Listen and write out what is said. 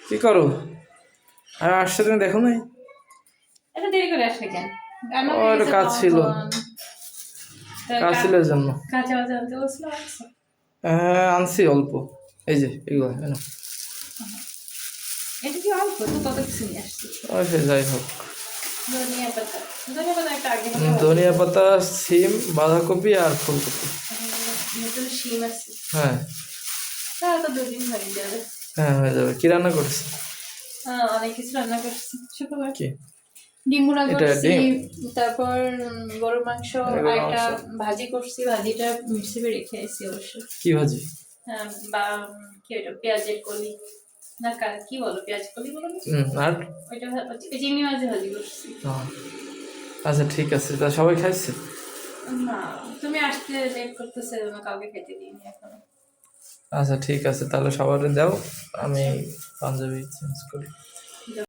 কি করো? আর আসছে তুমি দেখো নাই? এত দেরি করে আসলে কেন? রান্না ও হয়ে একটা গেছে কাজ ছিল, তখন। কাজ ছিল এর জন্য। কাঁচা বাজা আনতে বলছিলাম আনছো? হ্যাঁ আনছি অল্প, এই যে এগুলো এনো। এটা কি অল্প? তো কত কিছু নিয়ে আসছি। ওই সে যাই হোক। ধনিয়া পাতা। ধনিয়া পাতা একটা আগে থেকে ধনিয়া পাতা, সিম, বাঁধাকপি আর ফুলকপি। নতুন শিম আছে। হ্যাঁ তাহলে তো দুদিন হয়ে যাবে। হ্যাঁ হয়ে যাবে। কি রান্না করেছি? হ্যাঁ, অনেক কিছু রান্না করছি শুক্রবার। কি? ডিম ভুনা এটা করছি, ডিম, তারপর গরুর মাংস এগুলো আর একটা মাংস। ভাজি করছি। ভাজিটা মিক্সিতে রেখে এসেছি অবশ্য। কি ভাজি? হ্যাঁ, বা কি ওটা পেঁয়াজের কলি না কি বলো, পেঁয়াজ কলি বলো না? আর ওইটা ওই চিংড়ি মাছের ভাজি করছি। হ্যাঁ, আচ্ছা ঠিক আছে। তা সবাই খাইছে? না, তুমি আসতে লেট করতেছে, তোমার কাউকে খেতে দিইনি এখনো। আচ্ছা ঠিক আছে, তাহলে সবার দাও, আমি পাঞ্জাবি চেঞ্জ করি।